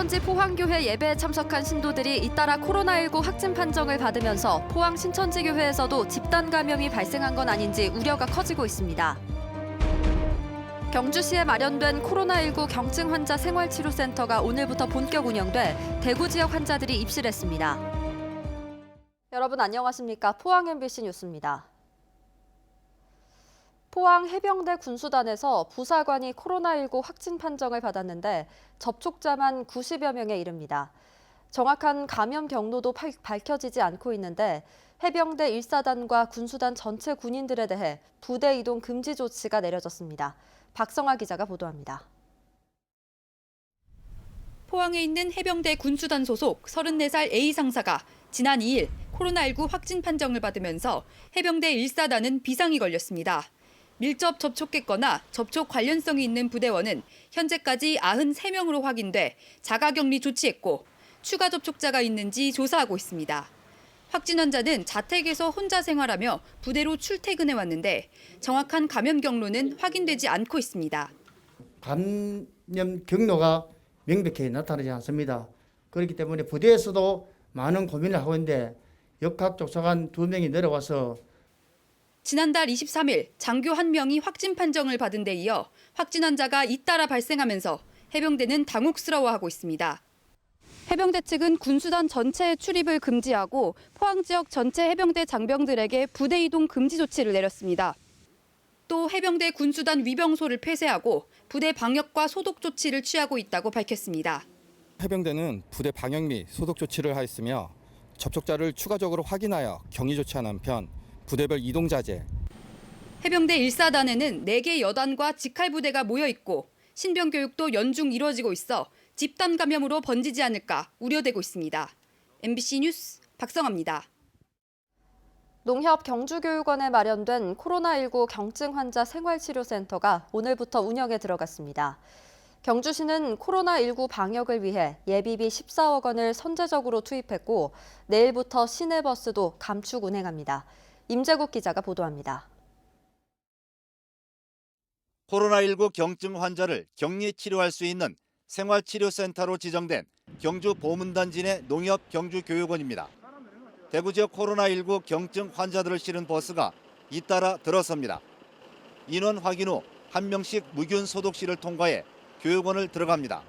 신천지 포항교회 예배에 참석한 신도들이 잇따라 코로나19 확진 판정을 받으면서 포항 신천지교회에서도 집단 감염이 발생한 건 아닌지 우려가 커지고 있습니다. 경주시에 마련된 코로나19 경증 환자 생활치료센터가 오늘부터 본격 운영돼 대구 지역 환자들이 입실했습니다. 여러분 안녕하십니까? 포항 MBC 뉴스입니다. 포항 해병대 군수단에서 부사관이 코로나19 확진 판정을 받았는데 접촉자만 90여 명에 이릅니다. 정확한 감염 경로도 밝혀지지 않고 있는데 해병대 1사단과 군수단 전체 군인들에 대해 부대 이동 금지 조치가 내려졌습니다. 박성아 기자가 보도합니다. 포항에 있는 해병대 군수단 소속 34살 A 상사가 지난 2일 코로나19 확진 판정을 받으면서 해병대 1사단은 비상이 걸렸습니다. 밀접 접촉했거나 접촉 관련성이 있는 부대원은 현재까지 93명으로 확인돼 자가격리 조치했고 추가 접촉자가 있는지 조사하고 있습니다. 확진 환자는 자택에서 혼자 생활하며 부대로 출퇴근해 왔는데 정확한 감염 경로는 확인되지 않고 있습니다. 감염 경로가 명백히 나타나지 않습니다. 그렇기 때문에 부대에서도 많은 고민을 하고 있는데 역학조사관 2명이 내려와서 지난달 23일 장교 1명이 확진 판정을 받은 데 이어 확진 환자가 잇따라 발생하면서 해병대는 당혹스러워하고 있습니다. 해병대 측은 군수단 전체의 출입을 금지하고 포항 지역 전체 해병대 장병들에게 부대 이동 금지 조치를 내렸습니다. 또 해병대 군수단 위병소를 폐쇄하고 부대 방역과 소독 조치를 취하고 있다고 밝혔습니다. 해병대는 부대 방역 및 소독 조치를 하였으며 접촉자를 추가적으로 확인하여 격리 조치하는 한편 부대별 이동 자제. 해병대 1사단에는 4개 여단과 직할부대가 모여 있고 신병 교육도 연중 이루어지고 있어 집단 감염으로 번지지 않을까 우려되고 있습니다. MBC 뉴스 박성아입니다. 농협 경주교육원에 마련된 코로나19 경증 환자 생활치료센터가 오늘부터 운영에 들어갔습니다. 경주시는 코로나19 방역을 위해 예비비 14억 원을 선제적으로 투입했고 내일부터 시내버스도 감축 운행합니다. 임재국 기자가 보도합니다. 코로나19 경증 환자를 격리 치료할 수 있는 생활치료센터로 지정된 경주 보문단지 내 농협 경주교육원입니다. 대구 지역 코로나19 경증 환자들을 실은 버스가 잇따라 들어섭니다. 인원 확인 후 1명씩 무균 소독실을 통과해 교육원을 들어갑니다.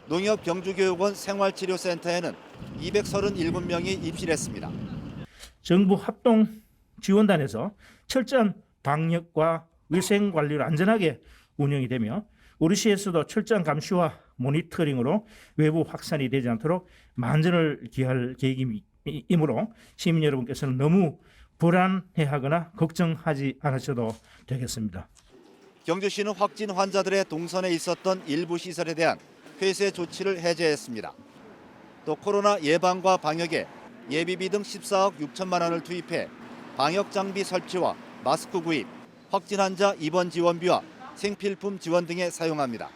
농협 경주교육원 생활치료센터에는 237명이 입실했습니다. 정부 합동 지원단에서 철저한 방역과 위생 관리로 안전하게 운영이 되며 우리 시에서도 철저한 감시와 모니터링으로 외부 확산이 되지 않도록 만전을 기할 계획이므로 시민 여러분께서는 너무 불안해하거나 걱정하지 않으셔도 되겠습니다. 경주시는 확진 환자들의 동선에 있었던 일부 시설에 대한 폐쇄 조치를 해제했습니다. 또 코로나 예방과 방역에 예비비 등 14억 6천만 원을 투입해 방역 장비 설치와 마스크 구입, 확진 환자 입원 지원비와 생필품 지원 등에 사용합니다.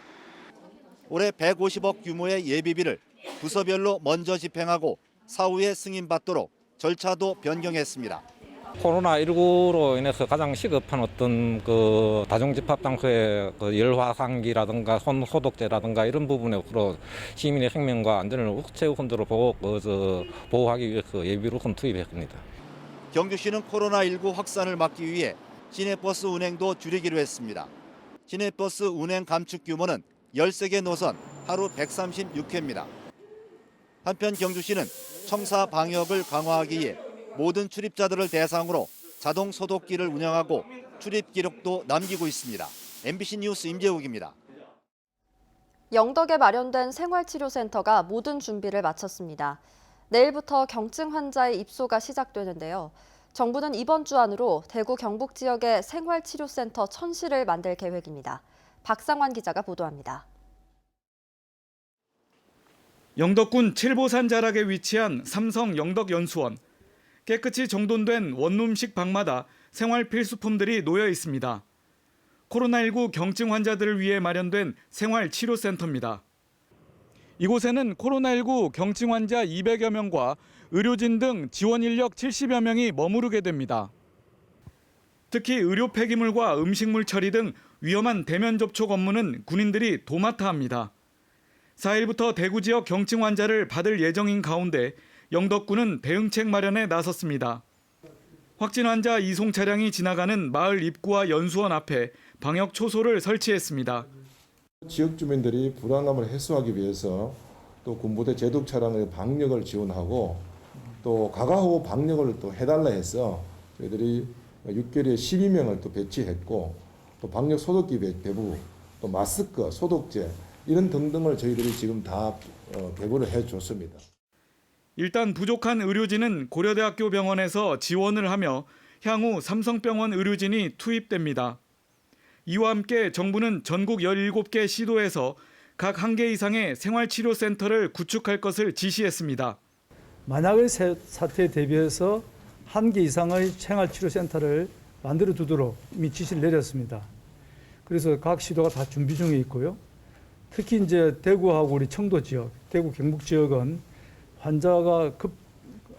올해 150억 규모의 예비비를 부서별로 먼저 집행하고 사후에 승인받도록 절차도 변경했습니다. 코로나19로 인해서 가장 시급한 어떤 다중집합장소의 열화상기라든가 손 소독제라든가 이런 부분으로 시민의 생명과 안전을 최우선으로 보호하기 위해서 예비로 투입했습니다. 경주시는 코로나19 확산을 막기 위해 시내버스 운행도 줄이기로 했습니다. 시내버스 운행 감축 규모는 13개 노선 하루 136회입니다. 한편 경주시는 청사 방역을 강화하기 위해 모든 출입자들을 대상으로 자동 소독기를 운영하고 출입 기록도 남기고 있습니다. MBC 뉴스 임재욱입니다. 영덕에 마련된 생활치료센터가 모든 준비를 마쳤습니다. 내일부터 경증 환자의 입소가 시작되는데요. 정부는 이번 주 안으로 대구 경북 지역에 생활치료센터 1000실을 만들 계획입니다. 박상환 기자가 보도합니다. 영덕군 칠보산 자락에 위치한 삼성 영덕연수원. 깨끗이 정돈된 원룸식 방마다 생활 필수품들이 놓여 있습니다. 코로나19 경증 환자들을 위해 마련된 생활치료센터입니다. 이곳에는 코로나19 경증 환자 200여 명과 의료진 등 지원 인력 70여 명이 머무르게 됩니다. 특히 의료 폐기물과 음식물 처리 등 위험한 대면 접촉 업무는 군인들이 도맡아 합니다. 4일부터 대구 지역 경증 환자를 받을 예정인 가운데 영덕군은 대응책 마련에 나섰습니다. 확진 환자 이송 차량이 지나가는 마을 입구와 연수원 앞에 방역 초소를 설치했습니다. 지역 주민들이 불안감을 해소하기 위해서 또 군부대 제독 차량의 방역을 지원하고 또 가가호 방역을 또 해달라 해서 저희들이 6개월에 12명을 또 배치했고 또 방역 소독기 배부, 또 마스크, 소독제 이런 등등을 저희들이 지금 다 배부를 해줬습니다. 일단 부족한 의료진은 고려대학교 병원에서 지원을 하며 향후 삼성병원 의료진이 투입됩니다. 이와 함께 정부는 전국 17개 시도에서 각 1개 이상의 생활치료센터를 구축할 것을 지시했습니다. 만약의 사태에 대비해서 1개 이상의 생활치료센터를 만들어 두도록 이미 지시를 내렸습니다. 그래서 각 시도가 다 준비 중에 있고요. 특히 이제 대구하고 우리 청도 지역, 대구 경북 지역은 환자가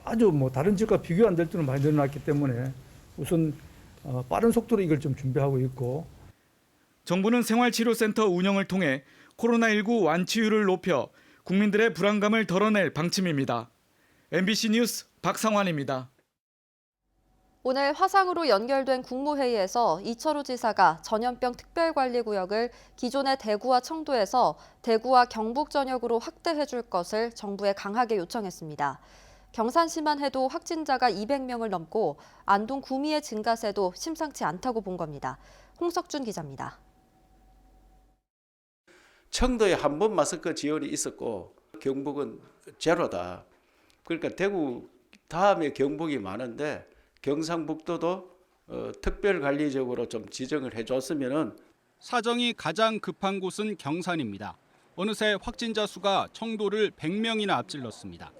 아주 다른 지역과 비교 안 될 정도로 많이 늘어났기 때문에 우선 빠른 속도로 이걸 좀 준비하고 있고. 정부는 생활치료센터 운영을 통해 코로나19 완치율을 높여 국민들의 불안감을 덜어낼 방침입니다. MBC 뉴스 박상환입니다. 오늘 화상으로 연결된 국무회의에서 이철우 지사가 전염병 특별관리구역을 기존의 대구와 청도에서 대구와 경북 전역으로 확대해 줄 것을 정부에 강하게 요청했습니다. 경산시만 해도 확진자가 200명을 넘고 안동 구미의 증가세도 심상치 않다고 본 겁니다. 홍석준 기자입니다. 청도에 한 번 마스크 지원이 있었고 경북은 제로다. 그러니까 대구 다음에 경북이 많은데 경상북도도 특별관리적으로 좀 지정을 해줬으면은. 사정이 가장 급한 곳은 경산입니다. 어느새 확진자 수가 청도를 100명이나 앞질렀습니다.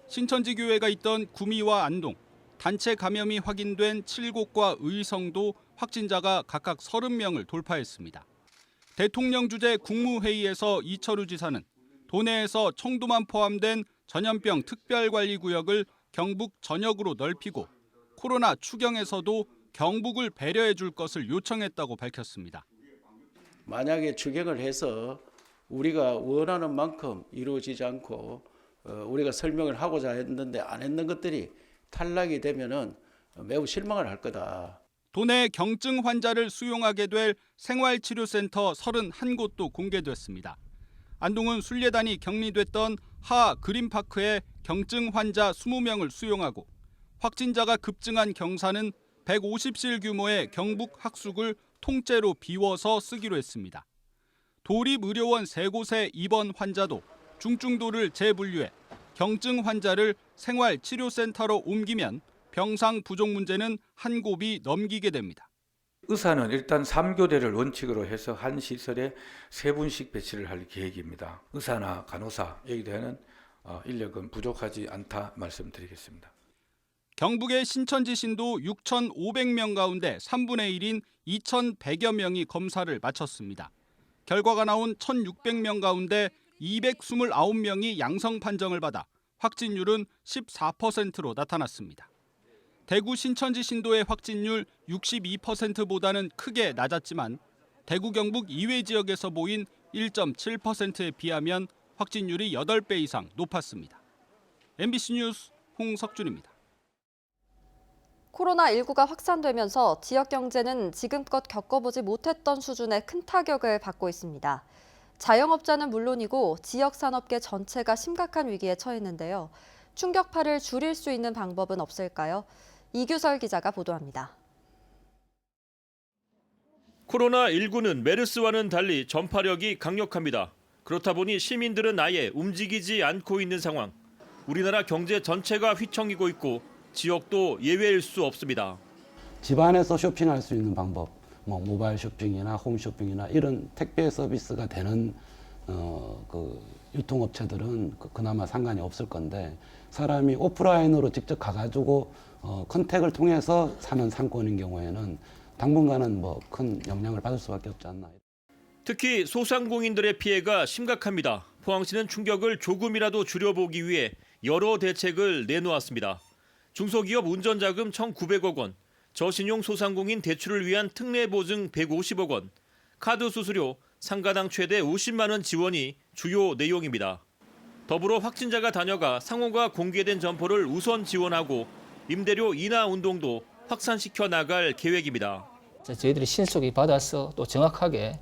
신천지 교회가 있던 구미와 안동, 단체 감염이 확인된 7곳과 의성도 확진자가 각각 30명을 돌파했습니다. 대통령 주재 국무회의에서 이철우 지사는 도내에서 청도만 포함된 전염병 특별관리구역을 경북 전역으로 넓히고 코로나 추경에서도 경북을 배려해 줄 것을 요청했다고 밝혔습니다. 만약에 추경을 해서 우리가 원하는 만큼 이루어지지 않고 우리가 설명을 하고자 했는데 안 했는 것들이 탈락이 되면은 매우 실망을 할 거다. 도내 경증 환자를 수용하게 될 생활치료센터 31곳도 공개됐습니다. 안동은 순례단이 격리됐던 하 그린파크에 경증 환자 20명을 수용하고 확진자가 급증한 경산은 150실 규모의 경북 학숙을 통째로 비워서 쓰기로 했습니다. 도립의료원 3곳의 입원 환자도 중증도를 재분류해 경증 환자를 생활치료센터로 옮기면 병상 부족 문제는 한 곱이 넘기게 됩니다. 의사는 일단 3교대를 원칙으로 해서 한 시설에 3분씩 배치를 할 계획입니다. 의사나 간호사 여기 대한 인력은 부족하지 않다 말씀드리겠습니다. 경북의 신천지신도 6,500명 가운데 3분의 1인 2,100여 명이 검사를 마쳤습니다. 결과가 나온 1,600명 가운데 229명이 양성 판정을 받아 확진율은 14%로 나타났습니다. 대구 신천지 신도의 확진율 62%보다는 크게 낮았지만 대구 경북 이외 지역에서 보인 1.7%에 비하면 확진율이 8배 이상 높았습니다. MBC 뉴스 홍석준입니다. 코로나19가 확산되면서 지역 경제는 지금껏 겪어보지 못했던 수준의 큰 타격을 받고 있습니다. 자영업자는 물론이고 지역 산업계 전체가 심각한 위기에 처했는데요. 충격파를 줄일 수 있는 방법은 없을까요? 이규설 기자가 보도합니다. 코로나19는 메르스와는 달리 전파력이 강력합니다. 그렇다 보니 시민들은 아예 움직이지 않고 있는 상황. 우리나라 경제 전체가 휘청이고 있고 지역도 예외일 수 없습니다. 집 안에서 쇼핑할 수 있는 방법, 모바일 쇼핑이나 홈쇼핑이나 이런 택배 서비스가 되는 유통업체들은 그나마 상관이 없을 건데 사람이 오프라인으로 직접 가가지고 컨택을 통해서 사는 상권인 경우에는 당분간은 큰 영향을 받을 수밖에 없지 않나. 특히 소상공인들의 피해가 심각합니다. 포항시는 충격을 조금이라도 줄여보기 위해 여러 대책을 내놓았습니다. 중소기업 운전자금 1,900억 원, 저신용 소상공인 대출을 위한 특례 보증 150억 원, 카드 수수료, 상가당 최대 50만 원 지원이 주요 내용입니다. 더불어 확진자가 다녀가 상호가 공개된 점포를 우선 지원하고 임대료 인하 운동도 확산시켜 나갈 계획입니다. 저희들이 신속히 받아서 또 정확하게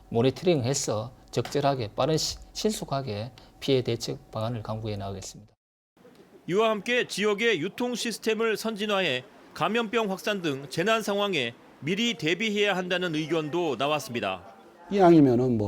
모니터링해서 적절하게 빠른 신속하게 피해 대책 방안을 강구해 나가겠습니다. 이와 함께 지역의 유통 시스템을 선진화해 감염병 확산 등 재난 상황에 미리 대비해야 한다는 의견도 나왔습니다. 이왕이면은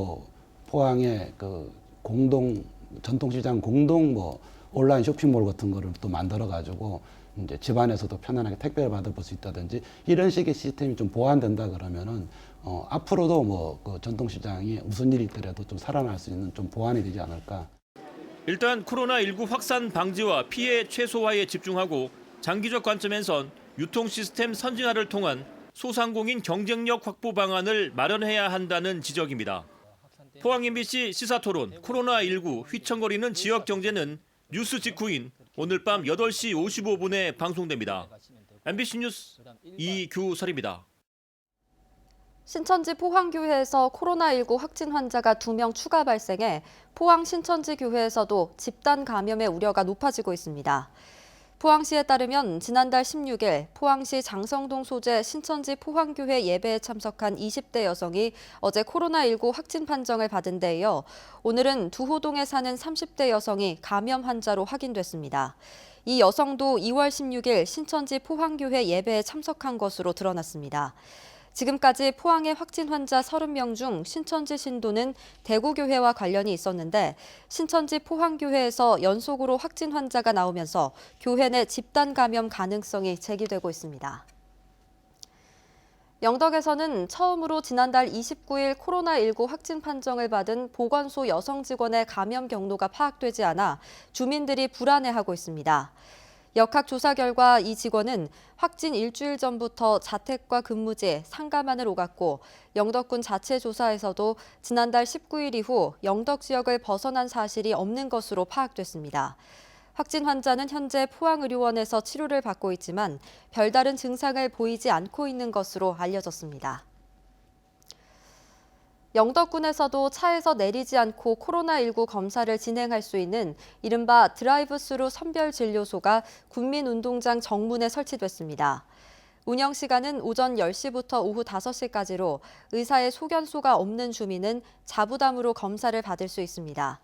포항에 그 공동 전통시장 공동 온라인 쇼핑몰 같은 거를 또 만들어 가지고 이제 집안에서도 편안하게 택배를 받아볼 수 있다든지 이런 식의 시스템이 좀 보완된다 그러면은 앞으로도 그 전통시장이 무슨 일이 있더라도 좀 살아날 수 있는 좀 보완이 되지 않을까. 일단 코로나19 확산 방지와 피해 최소화에 집중하고 장기적 관점에선 유통 시스템 선진화를 통한 소상공인 경쟁력 확보 방안을 마련해야 한다는 지적입니다. 포항 MBC 시사토론 코로나19 휘청거리는 지역 경제는 뉴스 직후인 오늘 밤 8시 55분에 방송됩니다. MBC 뉴스 이규설입니다. 신천지 포항교회에서 코로나19 확진 환자가 2명 추가 발생해 포항 신천지 교회에서도 집단 감염의 우려가 높아지고 있습니다. 포항시에 따르면 지난달 16일 포항시 장성동 소재 신천지 포항교회 예배에 참석한 20대 여성이 어제 코로나19 확진 판정을 받은 데 이어 오늘은 두호동에 사는 30대 여성이 감염 환자로 확인됐습니다. 이 여성도 2월 16일 신천지 포항교회 예배에 참석한 것으로 드러났습니다. 지금까지 포항의 확진 환자 30명 중 신천지 신도는 대구교회와 관련이 있었는데 신천지 포항교회에서 연속으로 확진 환자가 나오면서 교회 내 집단 감염 가능성이 제기되고 있습니다. 영덕에서는 처음으로 지난달 29일 코로나19 확진 판정을 받은 보건소 여성 직원의 감염 경로가 파악되지 않아 주민들이 불안해하고 있습니다. 역학조사 결과 이 직원은 확진 일주일 전부터 자택과 근무지에 상가만을 오갔고 영덕군 자체 조사에서도 지난달 19일 이후 영덕 지역을 벗어난 사실이 없는 것으로 파악됐습니다. 확진 환자는 현재 포항의료원에서 치료를 받고 있지만 별다른 증상을 보이지 않고 있는 것으로 알려졌습니다. 영덕군에서도 차에서 내리지 않고 코로나19 검사를 진행할 수 있는 이른바 드라이브스루 선별진료소가 군민운동장 정문에 설치됐습니다. 운영 시간은 오전 10시부터 오후 5시까지로 의사의 소견서가 없는 주민은 자부담으로 검사를 받을 수 있습니다.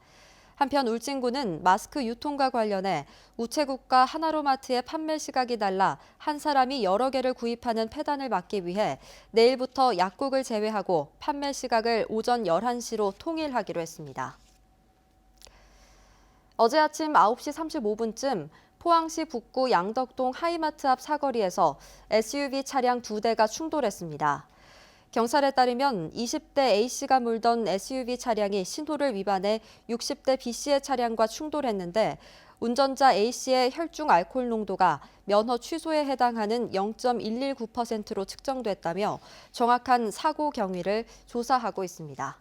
한편 울진군은 마스크 유통과 관련해 우체국과 하나로마트의 판매 시각이 달라 한 사람이 여러 개를 구입하는 폐단을 막기 위해 내일부터 약국을 제외하고 판매 시각을 오전 11시로 통일하기로 했습니다. 어제 아침 9시 35분쯤 포항시 북구 양덕동 하이마트 앞 사거리에서 SUV 차량 2대가 충돌했습니다. 경찰에 따르면 20대 A씨가 몰던 SUV 차량이 신호를 위반해 60대 B씨의 차량과 충돌했는데 운전자 A씨의 혈중 알코올 농도가 면허 취소에 해당하는 0.119%로 측정됐다며 정확한 사고 경위를 조사하고 있습니다.